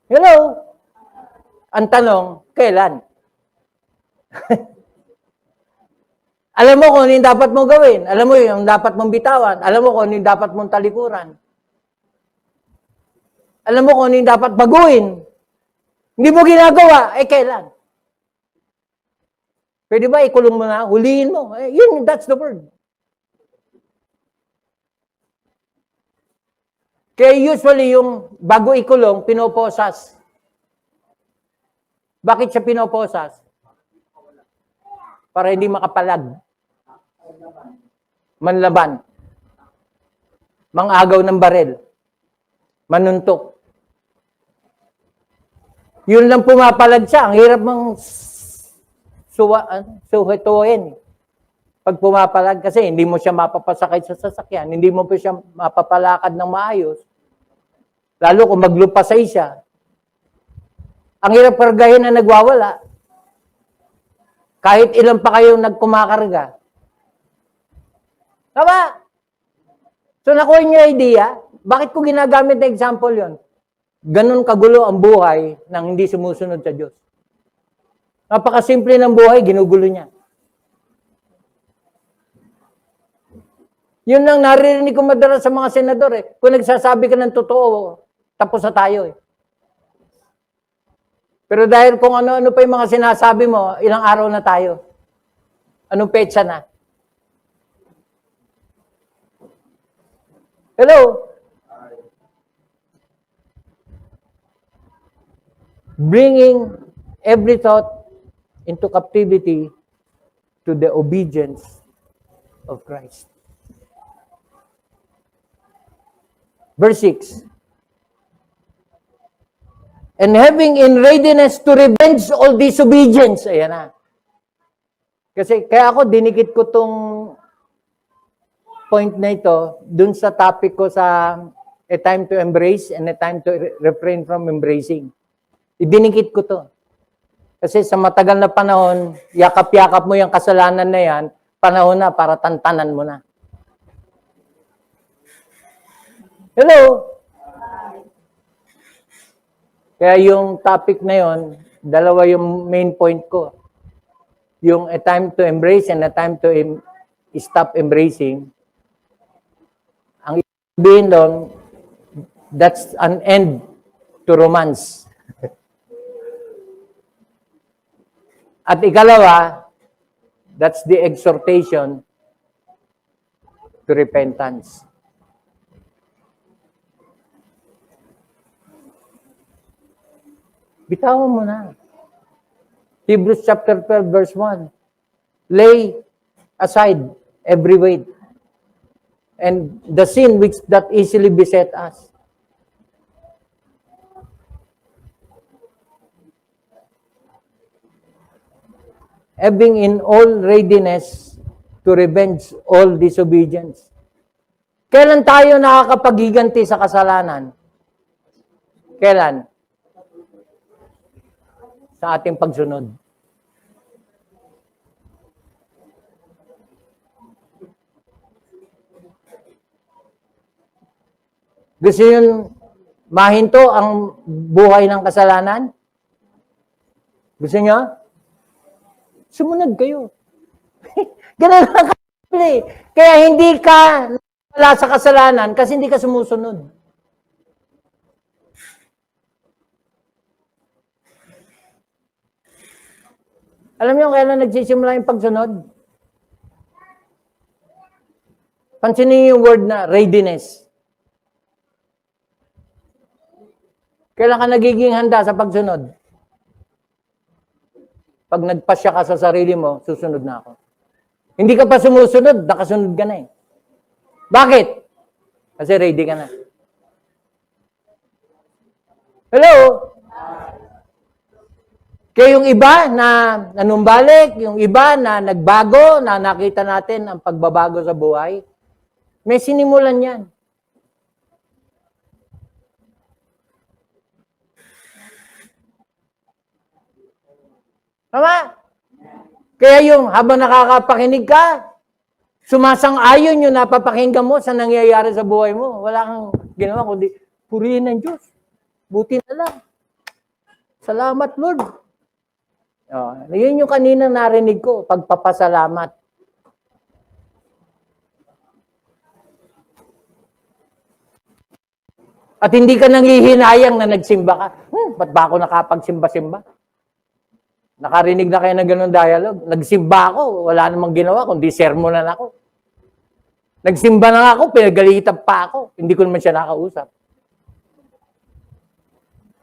Hello? Ang tanong, kailan? Alam mo kung ano yung dapat mong gawin. Alam mo yung dapat mong bitawan. Alam mo kung ano yung dapat mong talikuran. Alam mo kung ano yung dapat baguhin. Hindi mo ginagawa, kailan? Pwede ba ikulong mo na? Huliin mo. That's the word. Kaya usually yung bago ikulong, pinoposas. Bakit siya pinoposas? Para hindi makapalag. Manlaban. Mangagaw ng barel. Manuntok. Yun lang pumapalag siya. Ang hirap mang suhituin. Pag pumapalag kasi hindi mo siya mapapasakay sa sasakyan, hindi mo pa siya mapapalakad ng maayos. Lalo kung maglupasay siya. Ang hirap kargahin na nagwawala. Kahit ilan pa kayong nagkumakarga. Tama? So nakuha niyo yung idea? Bakit ko ginagamit na example yon? Ganon kagulo ang buhay nang hindi sumusunod sa Diyos. Napakasimple ng buhay, ginugulo niya. Yun lang naririnig ko madalas sa mga senador eh. Kung nagsasabi ka ng totoo, tapos na tayo eh. Pero dahil kung ano-ano pa yung mga sinasabi mo, ilang araw na tayo. Anong petsa na? Hello? Bringing every thought into captivity to the obedience of Christ. Verse 6. And having in readiness to revenge all disobedience. Ayan na. Kasi kaya ako dinikit ko tong point na ito dun sa topic ko sa a time to embrace and a time to refrain from embracing. Idinikit ko to. Kasi sa matagal na panahon, yakap-yakap mo yung kasalanan na yan, panahon na para tantanan mo na. Hello? Kaya yung topic na yon, dalawa yung main point ko. Yung a time to embrace and a time to stop embracing. Ang sabihin doon, that's an end to romance. At ikalawa, that's the exhortation to repentance. Bitawan mo na. Hebrews chapter 12 verse 1. Lay aside every weight and the sin which that easily beset us. Having in all readiness to revenge all disobedience. Kailan tayo nakakapaghiganti sa kasalanan? Kailan? Sa ating pagsunod. Gusto yun mahinto ang buhay ng kasalanan? Gusto nyo? Sumunod kayo. Ganun lang ka. Kaya hindi ka wala sa kasalanan kasi hindi ka sumusunod. Alam niyo kailan nagsisimula yung pagsunod? Pansinin niyo yung word na readiness. Kailan ka nagiging handa sa pagsunod? Pag nagpasya ka sa sarili mo, susunod na ako. Hindi ka pa sumusunod, nakasunod ka na eh. Bakit? Kasi ready ka na. Hello? Kaya yung iba na nanumbalik, yung iba na nagbago, na nakita natin ang pagbabago sa buhay, may sinimulan yan. Tama? Kaya yung habang nakakapakinig ka, sumasang-ayon yung napapakinggan mo sa nangyayari sa buhay mo. Wala kang ginawa kundi purihin ng Diyos. Buti na lang. Salamat, Lord. Oh, yun yung kanina narinig ko, pagpapasalamat. At hindi ka nanghihinayang na nagsimba ka. Ba't ba ako nakapagsimba-simba? Nakarinig na kayo ng ganun dialogue. Nagsimba ako, wala namang ginawa, kundi sermonan ako. Nagsimba na ako, pinagalitan pa ako. Hindi ko naman siya nakausap.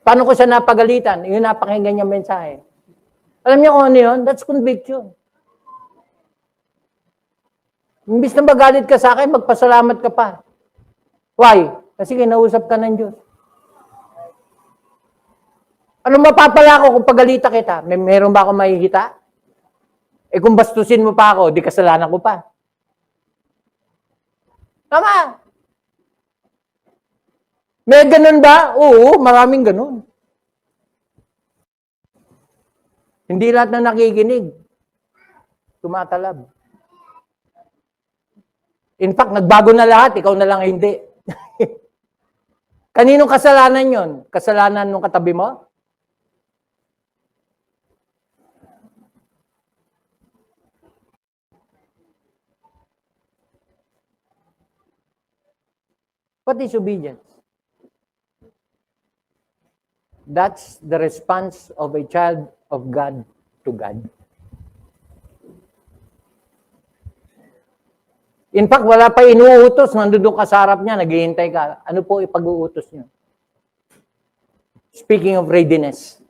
Paano ko siya napagalitan? Yung napakinggan niya mensahe. Alam niyo kung ano yun? That's conviction. Imbis na magalit ka sa akin, magpasalamat ka pa. Why? Kasi kinausap ka ng Diyos. Ano mapapala ko kung pagalita kita? Meron ba ako makikita? Eh kung bastusin mo pa ako, di kasalanan ko pa. Tama. May ganun ba? Oo, maraming ganun. Hindi lahat na nakikinig. Tumatalab. In fact, nagbago na lahat, ikaw na lang hindi. Kaninong kasalanan yon? Kasalanan nung katabi mo? What is obedience? That's the response of a child of God to God. In fact, wala pa inuutos, nandun ka sa harap niya, naghihintay ka. Ano po ipag-uutos niyo? Speaking of readiness.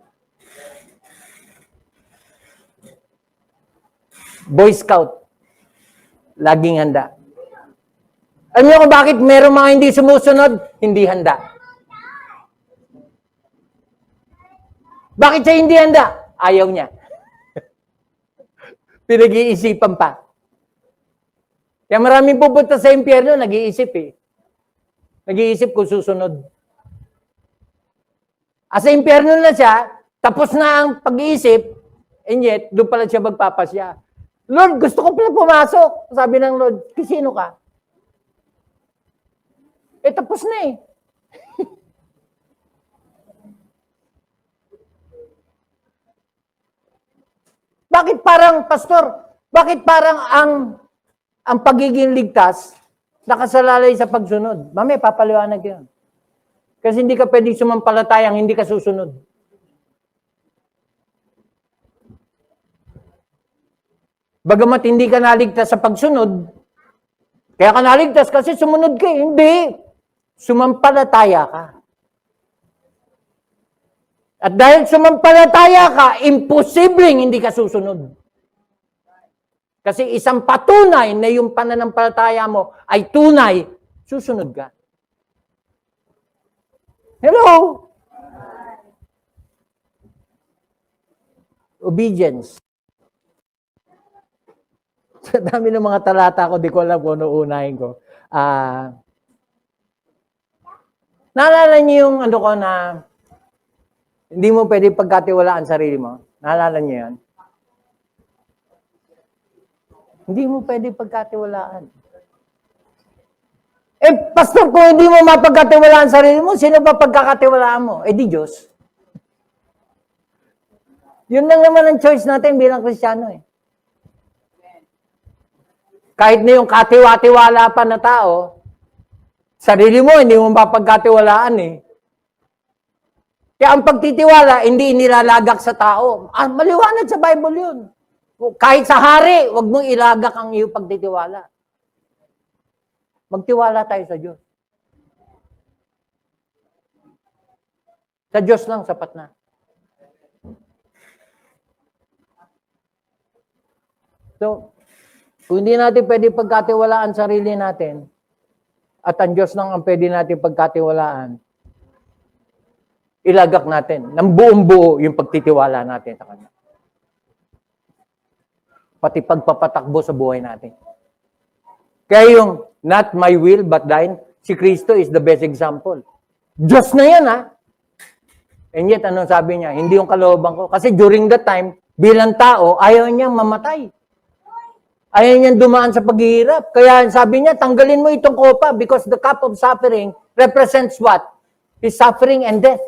Boy Scout, laging handa. Alam niyo kung bakit meron mga hindi sumusunod? Hindi handa. Bakit siya hindi handa? Ayaw niya. Pinag-iisipan pa. Kaya maraming pupunta sa impyerno, nag-iisip eh. Nag-iisip kung susunod. Sa impyerno na siya, tapos na ang pag-iisip, and yet, doon pala siya magpapasya. Lord, gusto ko pala pumasok. Sabi ng Lord, sino ka? Tapos na eh. Bakit parang, Pastor, bakit parang ang pagiging ligtas nakasalalay sa pagsunod? Mamaya, papaliwanag yun. Kasi hindi ka pwedeng sumampalatayang hindi ka susunod. Bagamat hindi ka naligtas sa pagsunod, kaya ka naligtas kasi sumunod ka. Hindi. Sumampalataya ka. At dahil sumampalataya ka, imposibleng hindi ka susunod. Kasi isang patunay na yung pananampalataya mo ay tunay, susunod ka. Hello? Obedience. Sa dami ng mga talata ko, di ko alam kung ano unahin ko. Naalala niyo yung ano ko na hindi mo pwede pagkatiwalaan sarili mo? Naalala niyo yan? Hindi mo pwede pagkatiwalaan. Pastor, kung hindi mo mapagkatiwalaan sarili mo, sino ba pagkakatiwalaan mo? Di Diyos. Yun lang naman ang choice natin bilang Kristiyano eh. Kahit na yung katiwa-tiwala pa na tao, sarili mo, hindi mo mapagkatiwalaan eh. Kaya ang pagtitiwala, hindi nilalagak sa tao. Maliwanag sa Bible yun. Kahit sa hari, huwag mong ilagak ang iyong pagtitiwala. Magtiwala tayo sa Diyos. Sa Diyos lang, sapat na. So, kung hindi natin pwede pagkatiwalaan sarili natin, at ang Diyos lang ang pwede natin pagkatiwalaan, ilagak natin ng buong-buo yung pagtitiwala natin sa Kanya. Pati pagpapatakbo sa buhay natin. Kaya yung not my will but thine, si Kristo is the best example. Diyos na yan ha. And yet, anong sabi niya? Hindi yung kalooban ko. Kasi during that time, bilang tao, ayaw niyang mamatay. Ayaw niyang dumaan sa paghihirap. Kaya sabi niya, tanggalin mo itong kopa because the cup of suffering represents what? Is suffering and death.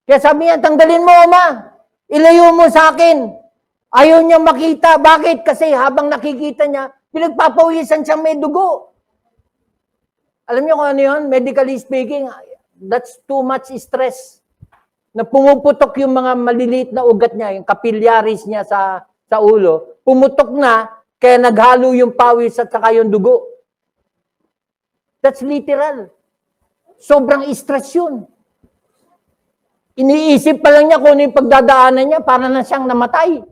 Kaya sabi niya, tanggalin mo, Ama. Ilayo mo sa akin. Ayaw niya makita. Bakit? Kasi habang nakikita niya, pinagpapawisan siyang may dugo. Alam niyo kung ano yun? Medically speaking, that's too much stress. Na pumuputok yung mga maliliit na ugat niya, yung capillaries niya sa ulo, pumutok na, kaya naghalo yung pawis at saka yung dugo. That's literal. Sobrang stress yun. Iniisip pa lang niya kung ano yung pagdadaanan niya para na siyang namatay.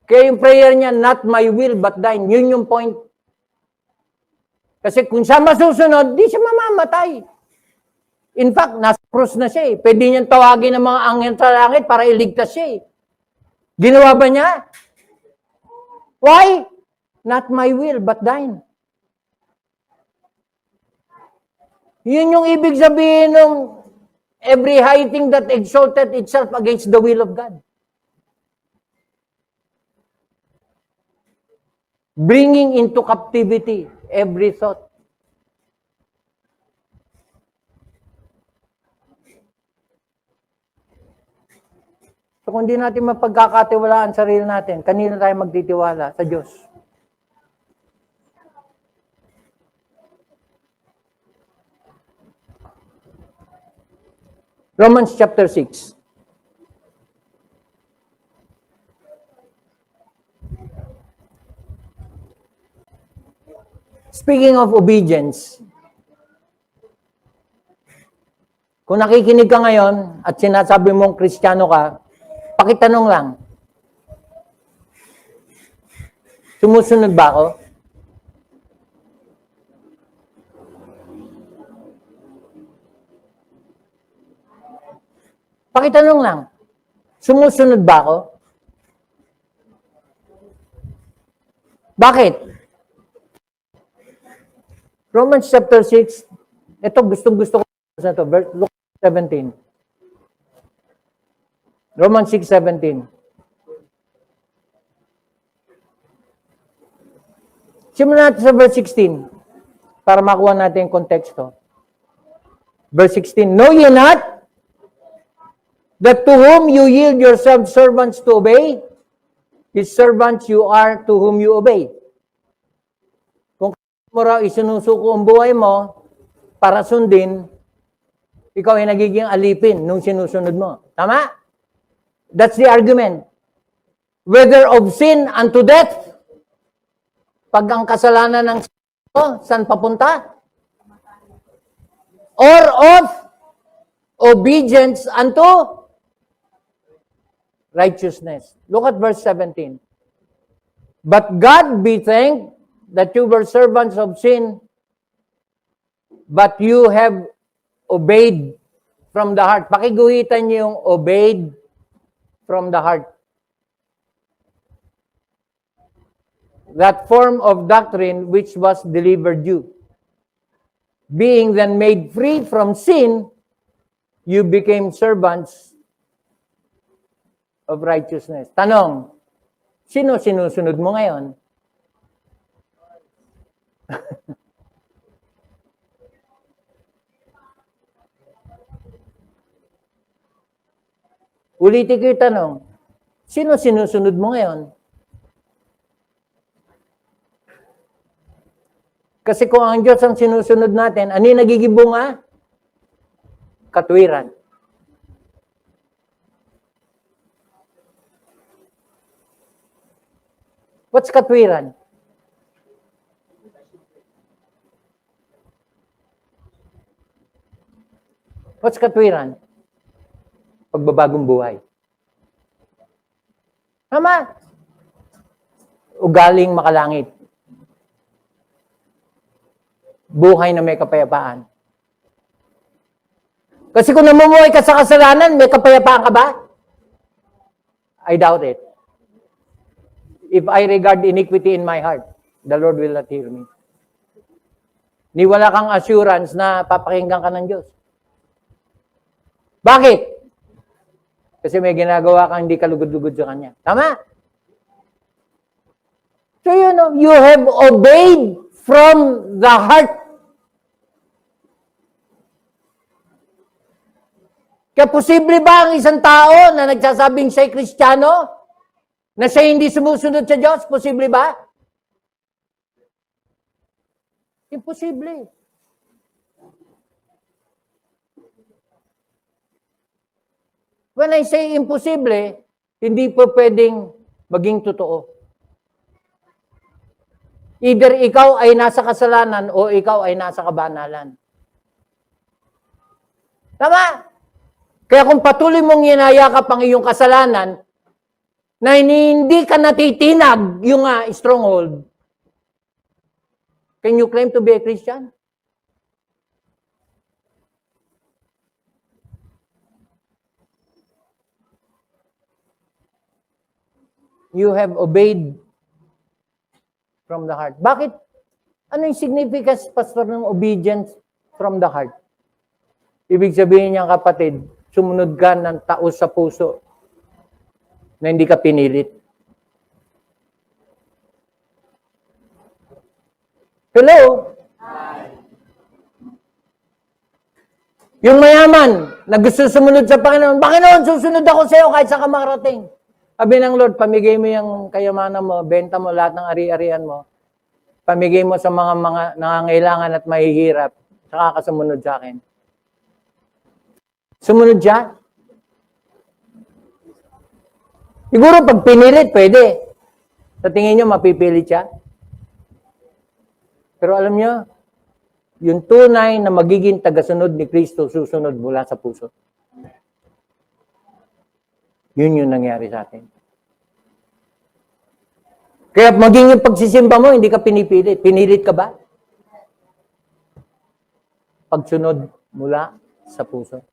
Kaya yung prayer niya, not my will but thine. Yun yung point. Kasi kung siya masusunod, di siya mamamatay. In fact, nasa cross na siya eh. Pwede niyang tawagin ng mga anghel sa langit para iligtas siya eh. Ginawa ba niya? Why? Not my will, but thine. Yun yung ibig sabihin ng every high thing that exalted itself against the will of God. Bringing into captivity every thought. So kung di natin mapagkakatiwalaan sarili natin, kanino tayo magtitiwala? Sa Diyos. Romans chapter 6. Speaking of obedience, kung nakikinig ka ngayon at sinasabi mong Kristiyano ka, pakitanong lang, sumusunod ba ako? Pakitanong lang, sumusunod ba ako? Bakit? Romans chapter 6, ito gustong-gusto ko sa ito, verse 17. Romans 6:17. Simulan natin sa verse 16 para makuha natin yung konteksto. Verse 16, know ye not that to whom you yield yourselves servants to obey, his servants you are to whom you obey. Kung mo raw isinusuko ang buhay mo para sundin, ikaw ay nagiging alipin nung sinusunod mo. Tama? That's the argument. Whether of sin unto death, pag ang kasalanan ng saan papunta? Or of obedience unto righteousness. Look at verse 17. But God be thanked that you were servants of sin, but you have obeyed from the heart. Pakiguhitan niyo yung obeyed from the heart. That form of doctrine which was delivered you. Being then made free from sin, you became servants of righteousness. Tanong, sino sinusunod mo ngayon? Ulitin ko yung tanong, sino sinusunod mo ngayon? Kasi kung ang Diyos ang sinusunod natin, ano yung nagiging bunga? Katwiran. What's katwiran? What's katwiran? Pagbabagong buhay. Tama. Ugaling makalangit. Buhay na may kapayapaan. Kasi kung namumuhay ka sa kasalanan, may kapayapaan ka ba? I doubt it. If I regard iniquity in my heart, the Lord will not hear me. Ni wala kang assurance na papakinggan ka ng Diyos. Bakit? Kasi may ginagawa kang hindi kalugod-lugod sa Kanya. Tama? So you have obeyed from the heart. Kaya posible ba ang isang tao na nagsasabing siya'y Kristiyano, na siya hindi sumusunod sa Diyos? Posible ba? Imposible. When I say imposible, hindi po pwedeng maging totoo. Either ikaw ay nasa kasalanan o ikaw ay nasa kabanalan. Tama? Kaya kung patuloy mong inayakap ang iyong kasalanan, na hindi ka natitinag yung stronghold, can you claim to be a Christian? You have obeyed from the heart. Bakit? Ano yung significance, Pastor, ng obedience from the heart? Ibig sabihin niya, kapatid, sumunod ka ng taos sa puso na hindi ka pinilit. Hello? Yung mayaman na gusto sumunod sa Panginoon, Panginoon, susunod ako sa iyo kahit sa kamarating. Sabi ng Lord, pamigay mo yung kayamanan mo, benta mo lahat ng ari-arian mo, pamigay mo sa mga nangangailangan at mahihirap, saka ka sumunod sa akin. Sumunod siya? Siguro pag pinilit, pwede. Sa tingin nyo, mapipilit siya? Pero alam nyo, yung tunay na magiging tagasunod ni Kristo, susunod mula sa puso. Yun yung nangyari sa atin. Kaya maging yung pagsisimba mo, hindi ka pinipilit. Pinilit ka ba? Pagsunod mula sa puso.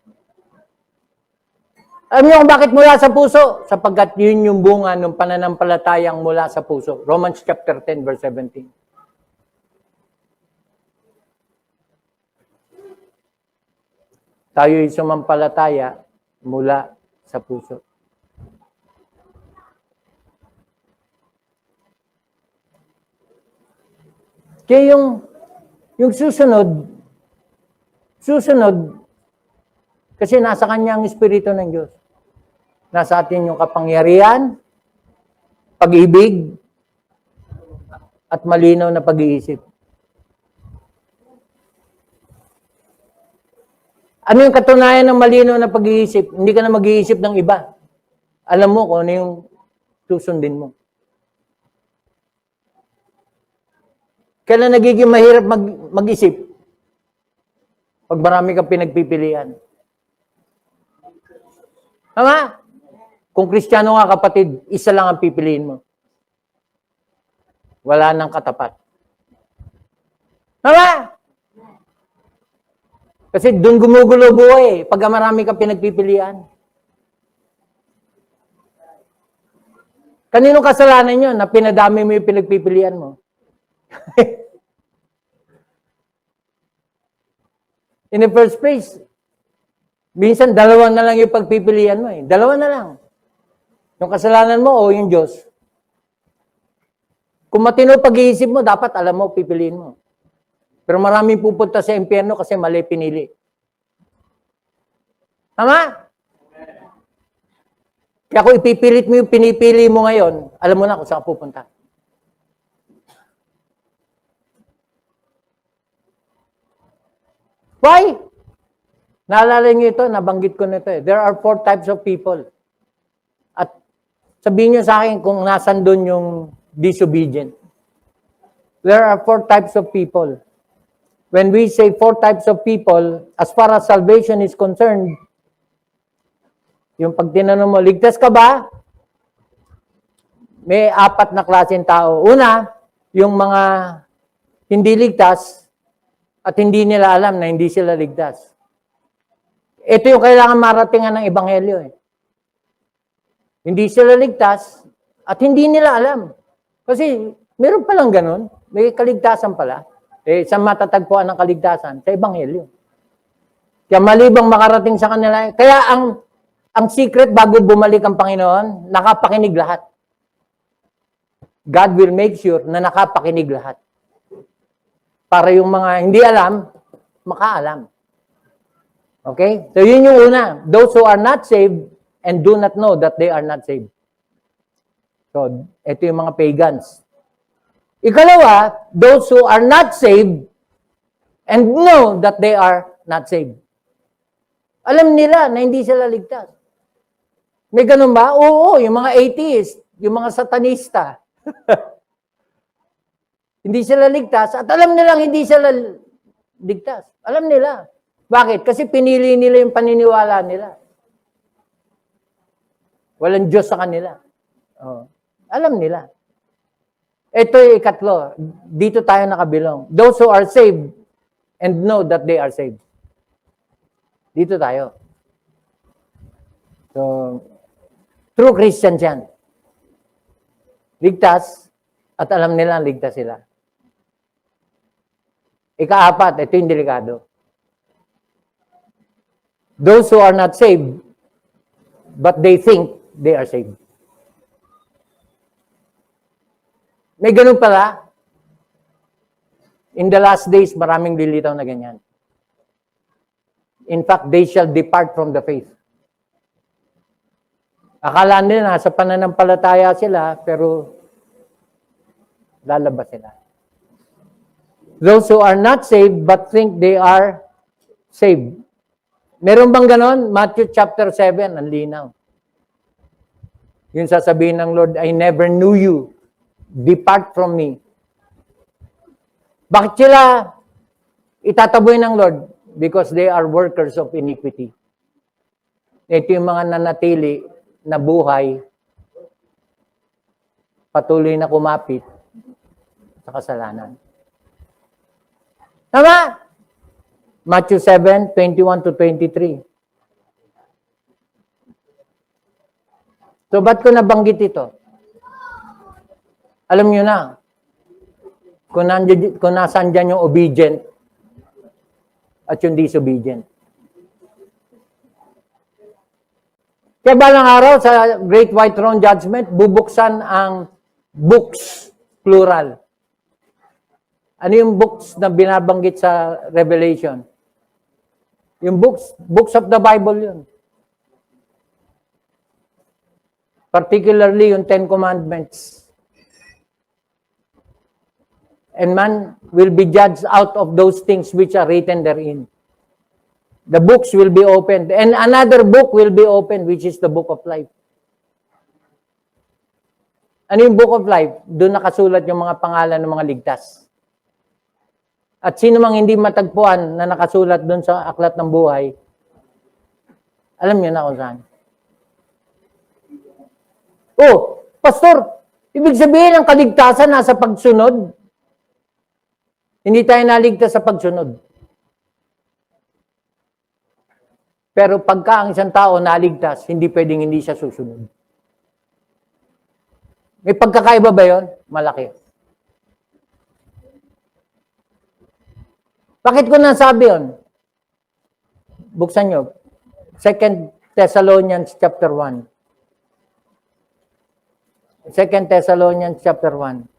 Alam niyo kung bakit mula sa puso? Sapagkat yun yung bunga ng pananampalatayang mula sa puso. Romans chapter 10, verse 17. Tayo'y sumampalataya mula sa puso. Kaya yung susunod, kasi nasa kanya ang Espiritu ng Diyos. Nasa atin yung kapangyarihan, pag-ibig, at malinaw na pag-iisip. Ano yung katunayan ng malinaw na pag-iisip? Hindi ka na mag-iisip ng iba. Alam mo kung ano yung susundin mo. Kailan nagiging mahirap mag-isip? Pag marami kang pinagpipilian. Tama? Kung Kristiyano nga kapatid, isa lang ang pipiliin mo. Wala nang katapat. Tama? Kasi doon gumugulo buhay pag marami kang pinagpipilian. Kaninong kasalanan yun na pinadami mo yung pinagpipilian mo? In the first place, minsan dalawa na lang yung pagpipilian mo eh. Dalawa na lang. Yung kasalanan mo o yung Diyos. Kung matino pag-iisip mo, dapat alam mo, pipiliin mo. Pero maraming pupunta sa impyerno kasi mali pinili. Tama? Kaya kung ipipilit mo yung pinipili mo ngayon, alam mo na kung saan pupunta. Why? Naalala niyo ito, nabanggit ko na ito eh. There are 4 types of people. At sabihin niyo sa akin kung nasan doon yung disobedient. There are 4 types of people. When we say 4 types of people, as far as salvation is concerned, yung pag tinanong mo, ligtas ka ba? May 4 na klaseng tao. Una, yung mga hindi ligtas, at hindi nila alam na hindi sila ligtas. Ito yung kailangan maratingan ng Ebanghelyo eh. Hindi sila ligtas at hindi nila alam. Kasi meron palang ganun. May kaligtasan pala. Eh, saan matatagpuan ng kaligtasan? Sa Ebanghelyo. Kaya malibang makarating sa kanila. Kaya ang secret bago bumalik ang Panginoon, nakapakinig lahat. God will make sure na nakapakinig lahat. Para yung mga hindi alam, makaalam. Okay? So yun yung una. Those who are not saved and do not know that they are not saved. So, ito yung mga pagans. Ikalawa, those who are not saved and know that they are not saved. Alam nila na hindi sila ligtas. May ganun ba? Oo, yung mga atheist, yung mga satanista. Hindi sila ligtas at alam nilang hindi sila ligtas. Alam nila. Bakit? Kasi pinili nila yung paniniwala nila. Walang Diyos sa kanila. Oh. Alam nila. Ito yung ikatlo. Dito tayo nakabilong. Those who are saved and know that they are saved. Dito tayo. So, true Christians yan. Ligtas at alam nila ligtas sila. Ikaapat, ito yung delikado. Those who are not saved, but they think they are saved. May ganun pala. In the last days, maraming lilitaw na ganyan. In fact, they shall depart from the faith. Akala nila nasa pananampalataya sila, pero lalabas sila. Those who are not saved but think they are saved. Meron bang ganon? Matthew chapter 7, ang linaw. Yung sasabihin ng Lord, I never knew you. Depart from me. Bakit sila itataboy ng Lord? Because they are workers of iniquity. Ito yung mga nanatili na buhay, patuloy na kumapit sa kasalanan. Tama? Matthew 7, 21 to 23. So, ba't ko nabanggit ito? Alam nyo na, kung nasaan dyan yung obedient at yung disobedient. Kaya balang araw sa Great White Throne Judgment, bubuksan ang books, plural. Ano yung books na binabanggit sa Revelation? Yung books of the Bible yun. Particularly yung Ten Commandments. And man will be judged out of those things which are written therein. The books will be opened. And another book will be opened, which is the book of life. Ano yung book of life? Doon nakasulat yung mga pangalan ng mga ligtas. At sino mang hindi matagpuan na nakasulat doon sa aklat ng buhay, alam niyo na kung saan. Oh, pastor, ibig sabihin ang kaligtasan nasa pagsunod. Hindi tayo naligtas sa pagsunod. Pero pagka ang isang tao naligtas, hindi pwedeng hindi siya susunod. May pagkakaiba ba yun? Malaki. Bakit ko nasabi yun? Buksan nyo. 2 Thessalonians chapter 1. 2 Thessalonians chapter 1.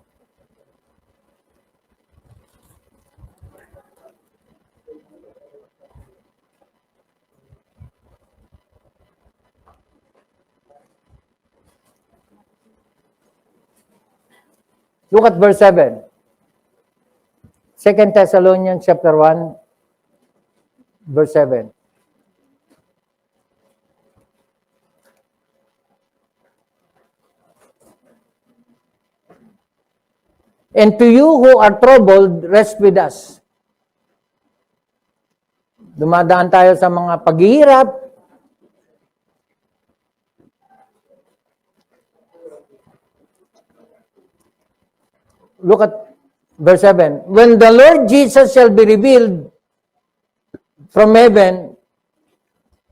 Look at verse 7. 2 Thessalonians chapter 1, verse 7. And to you who are troubled, rest with us. Dumadaan tayo sa mga paghihirap. Look at verse 7. When the Lord Jesus shall be revealed from heaven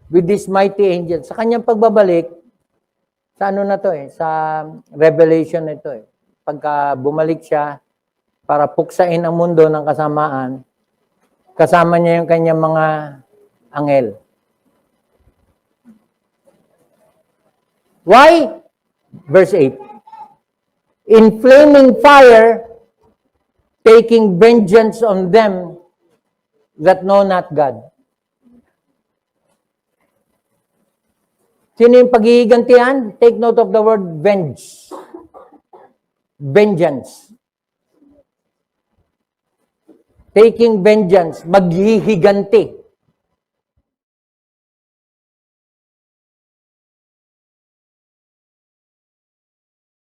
with these mighty angels. Sa kanyang pagbabalik, sa ano na to sa Revelation na ito Pagka bumalik siya para puksain ang mundo ng kasamaan, kasama niya yung kanyang mga anghel. Why? Verse 8. In flaming fire, taking vengeance on them that know not God. Sino yung paghihigantihan? Take note of the word venge. Vengeance. Taking vengeance. Maghihiganti.